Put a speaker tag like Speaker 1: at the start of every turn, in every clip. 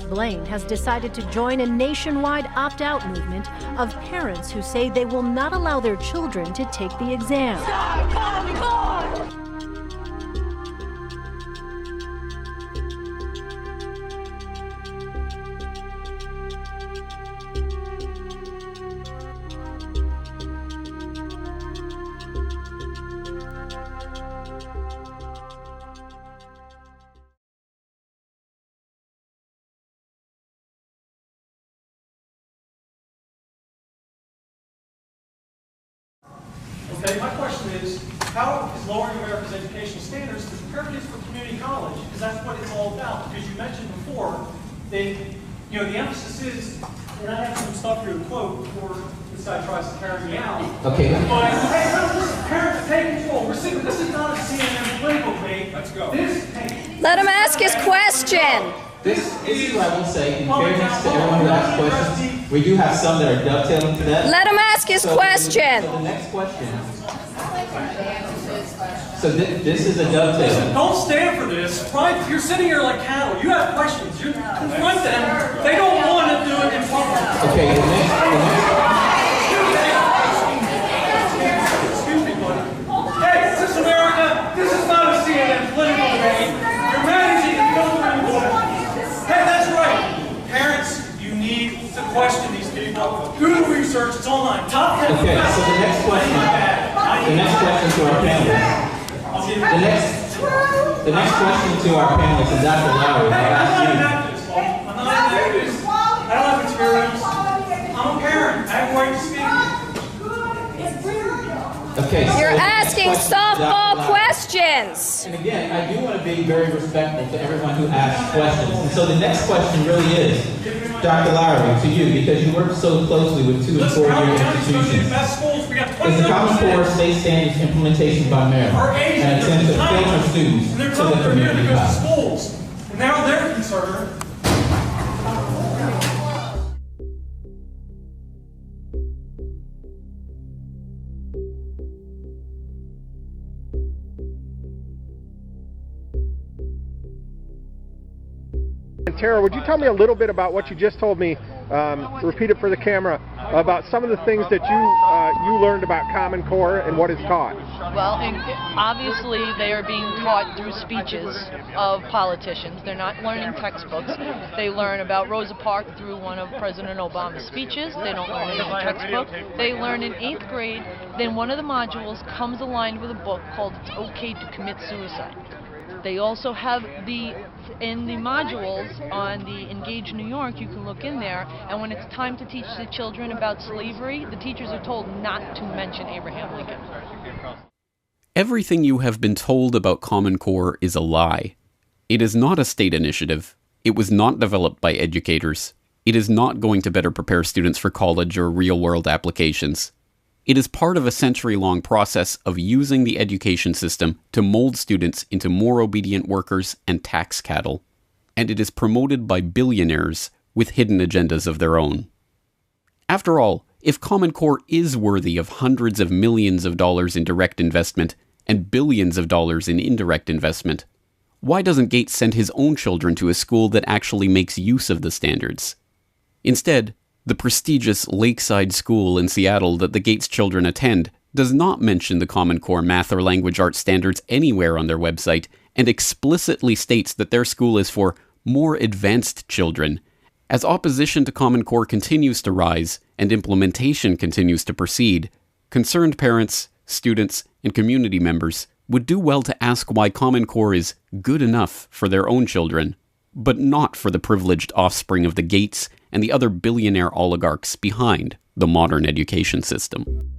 Speaker 1: Blaine has decided to join a nationwide opt-out movement of parents who say they will not allow their children to take the exam.
Speaker 2: Okay, my question is, how is lowering America's educational standards to prepare kids for community college? Because that's what it's all about. Because you mentioned before that, the emphasis is, and I have some stuff here to quote before this guy tries to carry me out.
Speaker 3: Okay.
Speaker 2: But, hey, listen, parents, take control. This is not a CNN political debate. Let's go.
Speaker 4: Let him ask his question.
Speaker 3: This is what I will say, in fairness to everyone who asked questions, we do have some that are dovetailing to that.
Speaker 4: Let him ask his question.
Speaker 3: So the next question. So this is a dovetail.
Speaker 2: Listen, don't stand for this. Right? You're sitting here like cattle. You have questions. You confront them. They don't want to do it in public.
Speaker 3: Okay, the next
Speaker 2: Excuse me, buddy. Hey, this is America. This is not a CNN political debate. You're managing to go through the Hey, that's right. Parents, you need to question these people. Do the research. It's online. Top 10
Speaker 3: Okay, so the next question to our panelists. The next question to our panelists is Dr. Lowry.
Speaker 2: I'm not an activist. I don't have materials. I'm a parent. I have a right to speak.
Speaker 3: Okay, so
Speaker 4: You're asking softball questions.
Speaker 3: And again, I do want to be very respectful to everyone who asks questions. And so the next question really is, Dr. Lowry, to you, because you work so closely with 2- and 4-year institutions. Is the Common Core state standards implementation by Maryland an attempt to filter students to the community college?
Speaker 2: And now they're concerned.
Speaker 5: Tara, would you tell me a little bit about what you just told me, repeat it for the camera, about some of the things that you learned about Common Core and what it's taught?
Speaker 6: Well, obviously they are being taught through speeches of politicians. They're not learning textbooks. They learn about Rosa Parks through one of President Obama's speeches. They don't learn it in a textbook. They learn in 8th grade. Then one of the modules comes aligned with a book called It's Okay to Commit Suicide. They also have in the modules on the Engage New York, you can look in there, and when it's time to teach the children about slavery, the teachers are told not to mention Abraham Lincoln.
Speaker 7: Everything you have been told about Common Core is a lie. It is not a state initiative. It was not developed by educators. It is not going to better prepare students for college or real-world applications. It is part of a century-long process of using the education system to mold students into more obedient workers and tax cattle. And it is promoted by billionaires with hidden agendas of their own. After all, if Common Core is worthy of hundreds of millions of dollars in direct investment and billions of dollars in indirect investment, why doesn't Gates send his own children to a school that actually makes use of the standards? Instead, the prestigious Lakeside School in Seattle that the Gates children attend does not mention the Common Core math or language arts standards anywhere on their website and explicitly states that their school is for more advanced children. As opposition to Common Core continues to rise and implementation continues to proceed, concerned parents, students, and community members would do well to ask why Common Core is good enough for their own children, but not for the privileged offspring of the Gates and the other billionaire oligarchs behind the modern education system.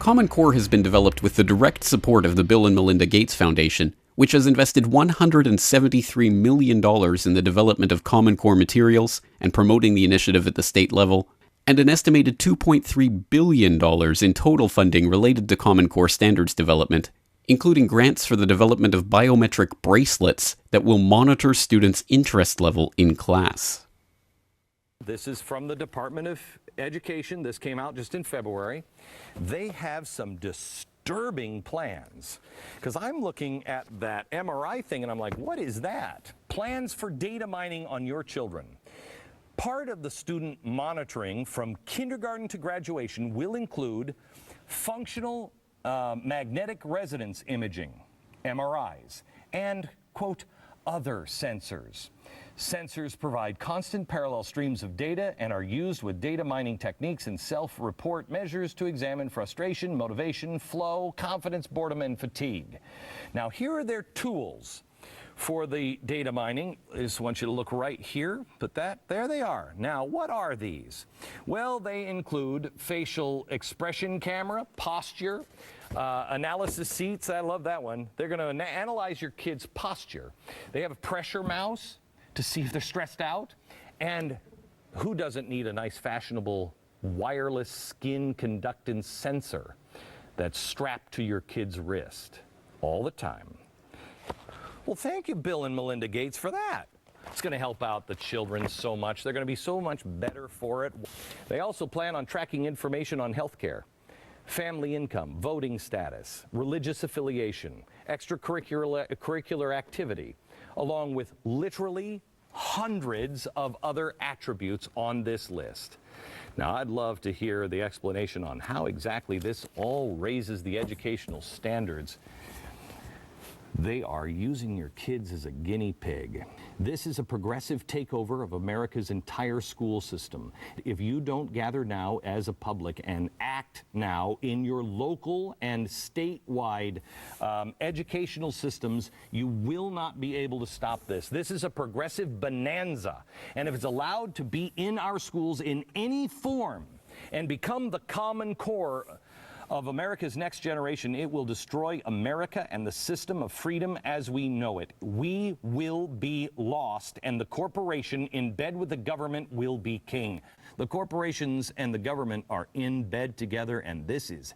Speaker 7: Common Core has been developed with the direct support of the Bill and Melinda Gates Foundation, which has invested $173 million in the development of Common Core materials and promoting the initiative at the state level, and an estimated $2.3 billion in total funding related to Common Core standards development, including grants for the development of biometric bracelets that will monitor students' interest level in class.
Speaker 8: This is from the Department of Education. This came out just in February. They have some disturbing plans, because I'm looking at that MRI thing and I'm like, what is that? Plans for data mining on your children. Part of the student monitoring from kindergarten to graduation will include functional magnetic resonance imaging, MRIs, and, quote, other sensors. Sensors provide constant parallel streams of data and are used with data mining techniques and self-report measures to examine frustration, motivation, flow, confidence, boredom, and fatigue. Now, here are their tools for the data mining. I just want you to look right here, but there they are. Now, what are these? Well, they include facial expression camera, posture, analysis seats. I love that one. They're going to analyze your kid's posture. They have a pressure mouse to see if they're stressed out. And who doesn't need a nice fashionable wireless skin conductance sensor that's strapped to your kid's wrist all the time? Well, thank you, Bill and Melinda Gates, for that. It's going to help out the children so much. They're going to be so much better for it. They also plan on tracking information on healthcare, family income, voting status, religious affiliation, extracurricular activity, along with literally hundreds of other attributes on this list. Now, I'd love to hear the explanation on how exactly this all raises the educational standards. They are using your kids as a guinea pig. This is a progressive takeover of America's entire school system. If you don't gather now as a public and act now in your local and statewide educational systems, you will not be able to stop this. This is a progressive bonanza. And if it's allowed to be in our schools in any form and become the Common Core of America's next generation, it will destroy America and the system of freedom as we know it. We will be lost, and the corporation in bed with the government will be king. The corporations and the government are in bed together, and this is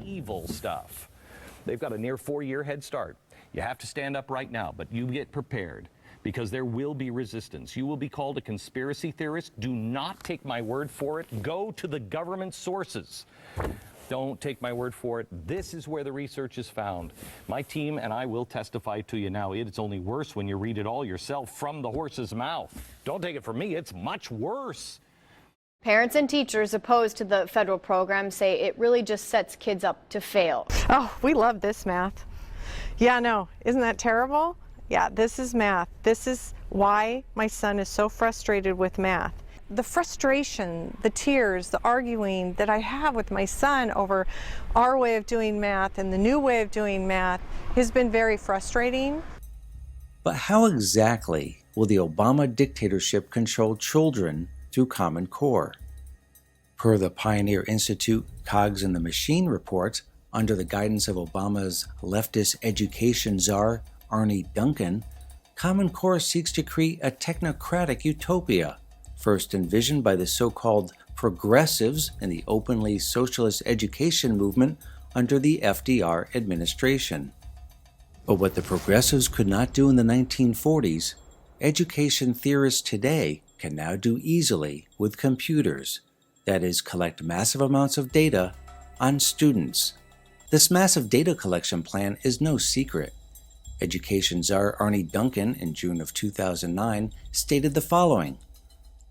Speaker 8: evil stuff. They've got a near 4-year head start. You have to stand up right now, but you get prepared, because there will be resistance. You will be called a conspiracy theorist. Do not take my word for it. Go to the government sources. Don't take my word for it. This is where the research is found. My team and I will testify to you now. It's only worse when you read it all yourself from the horse's mouth. Don't take it from me. It's much worse.
Speaker 9: Parents and teachers opposed to the federal program say it really just sets kids up to fail.
Speaker 10: Oh, we love this math. Yeah, no, isn't that terrible? Yeah, this is math. This is why my son is so frustrated with math. The frustration, the tears, the arguing that I have with my son over our way of doing math and the new way of doing math has been very frustrating.
Speaker 11: But how exactly will the Obama dictatorship control children through Common Core? Per the Pioneer Institute Cogs in the Machine report, under the guidance of Obama's leftist education czar, Arne Duncan, Common Core seeks to create a technocratic utopia, first envisioned by the so-called progressives in the openly socialist education movement under the FDR administration. But what the progressives could not do in the 1940s, education theorists today can now do easily with computers, that is, collect massive amounts of data on students. This massive data collection plan is no secret. Education czar Arne Duncan, in June of 2009, stated the following: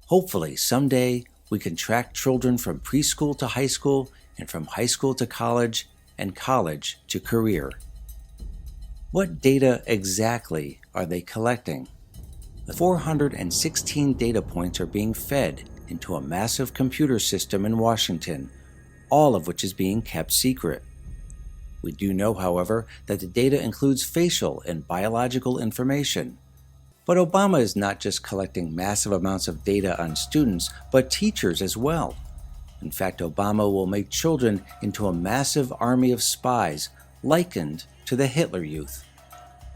Speaker 11: "Hopefully, someday, we can track children from preschool to high school, and from high school to college, and college to career." What data exactly are they collecting? The 416 data points are being fed into a massive computer system in Washington, all of which is being kept secret. We do know, however, that the data includes facial and biological information. But Obama is not just collecting massive amounts of data on students, but teachers as well. In fact, Obama will make children into a massive army of spies, likened to the Hitler Youth.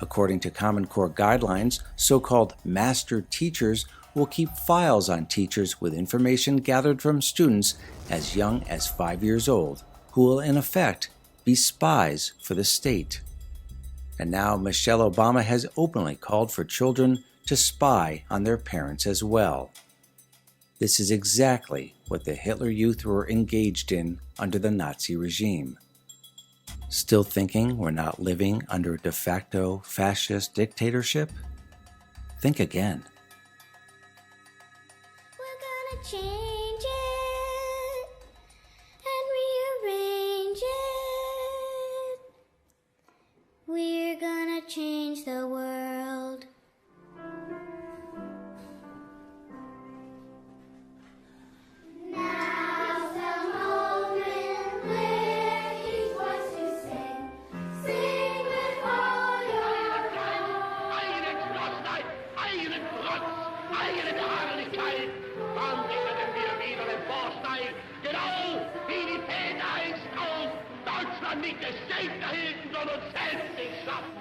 Speaker 11: According to Common Core guidelines, so-called master teachers will keep files on teachers with information gathered from students as young as 5 years old, who will in effect be spies for the state. And now Michelle Obama has openly called for children to spy on their parents as well. This is exactly what the Hitler Youth were engaged in under the Nazi regime. Still thinking we're not living under a de facto fascist dictatorship? Think again.
Speaker 12: We're gonna change it and rearrange it. We're gonna change the world. Now's the moment where he wants to sing. Sing with all your heart.
Speaker 13: Einen Schlosslein, einen Trotz, eine Herrlichkeit. Wann werden wir wieder emporsteigen? Genau wie die Väter einst auch. Deutschland nicht des Selbsterhaltens, sondern selbst sich schaffen.